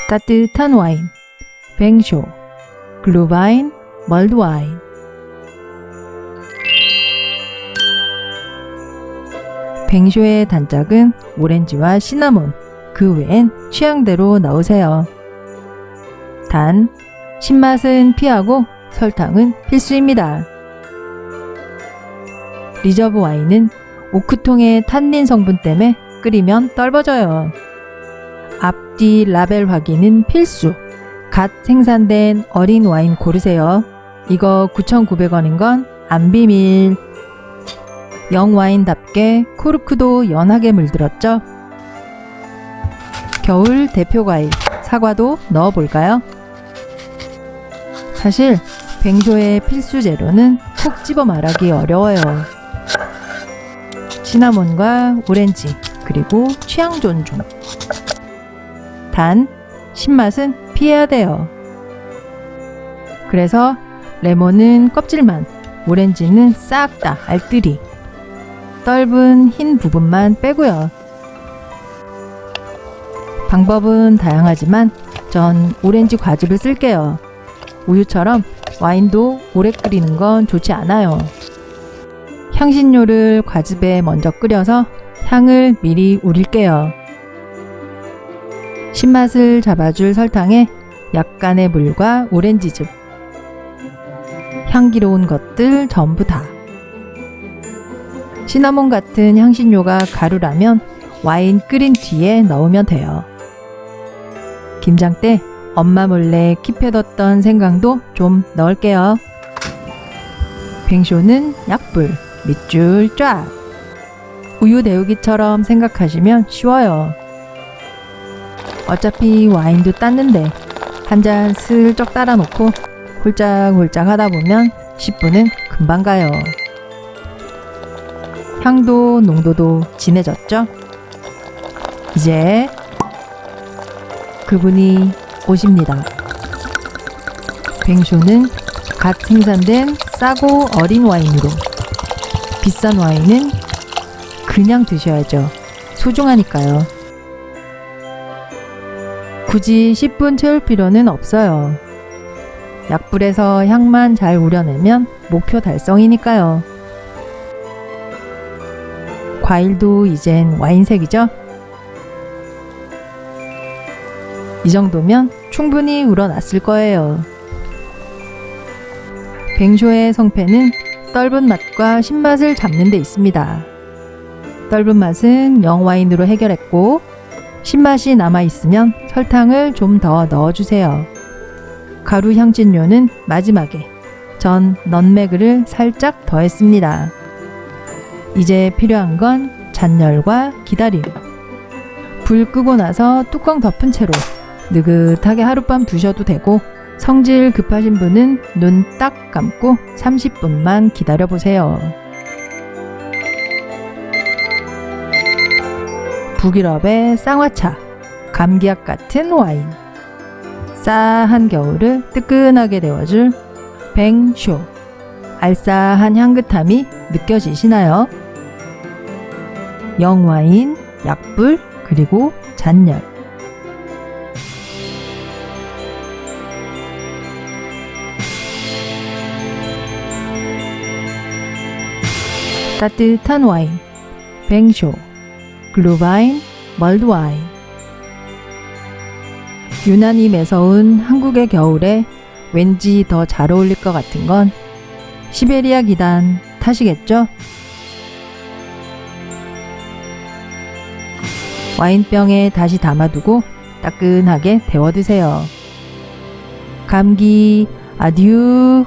따뜻한 와인, 뱅쇼, 글루바인, 멀드와인. 뱅쇼의 단짝은 오렌지와 시나몬, 그 외엔 취향대로 넣으세요. 단, 신맛은 피하고 설탕은 필수입니다. 리저브 와인은 오크통의 탄닌 성분 때문에 끓이면 떨어져요. 앞뒤 라벨 확인은 필수. 갓 생산된 어린 와인 고르세요. 이거 9,900원인 건 안 비밀. 영와인답게 코르크도 연하게 물들었죠? 겨울 대표 과일, 사과도 넣어볼까요? 사실 뱅쇼의 필수 재료는 콕 집어 말하기 어려워요. 시나몬과 오렌지, 그리고 취향 존중. 단, 신맛은 피해야 돼요. 그래서 레몬은 껍질만, 오렌지는 싹 다 알뜰히. 떫은 흰 부분만 빼고요. 방법은 다양하지만 전 오렌지 과즙을 쓸게요. 우유처럼 와인도 오래 끓이는 건 좋지 않아요. 향신료를 과즙에 먼저 끓여서 향을 미리 우릴게요. 신맛을 잡아줄 설탕에 약간의 물과 오렌지즙, 향기로운 것들 전부 다. 시나몬 같은 향신료가 가루라면 와인 끓인 뒤에 넣으면 돼요. 김장 때 엄마 몰래 킵해뒀던 생강도 좀 넣을게요. 뱅쇼는 약불, 밑줄 쫙. 우유 데우기처럼 생각하시면 쉬워요. 어차피 와인도 땄는데 한 잔 슬쩍 따라 놓고 홀짝홀짝 하다 보면 10분은 금방 가요. 향도 농도도 진해졌죠? 이제 그분이 오십니다. 뱅쇼는 갓 생산된 싸고 어린 와인으로, 비싼 와인은 그냥 드셔야죠. 소중하니까요. 굳이 10분 채울 필요는 없어요. 약불에서 향만 잘 우려내면 목표 달성이니까요. 과일도 이젠 와인색이죠? 이 정도면 충분히 우러났을 거예요. 뱅쇼의 성패는 떫은 맛과 신맛을 잡는 데 있습니다. 떫은 맛은 영와인으로 해결했고, 신맛이 남아있으면 설탕을 좀 더 넣어주세요. 가루 향신료는 마지막에 전 넛메그를 살짝 더했습니다. 이제 필요한 건 잔열과 기다림. 불 끄고 나서 뚜껑 덮은 채로 느긋하게 하룻밤 두셔도 되고, 성질 급하신 분은 눈 딱 감고 30분만 기다려보세요. 북유럽의 쌍화차, 감기약 같은 와인. 싸한 겨울을 뜨끈하게 데워줄 뱅쇼. 알싸한 향긋함이 느껴지시나요? 영와인, 약불, 그리고 잔열. 따뜻한 와인, 뱅쇼, 글루바인, 멀드와인. 유난히 매서운 한국의 겨울에 왠지 더 잘 어울릴 것 같은 건 시베리아 기단 탓이겠죠? 와인병에 다시 담아두고 따끈하게 데워 드세요. 감기 아듀.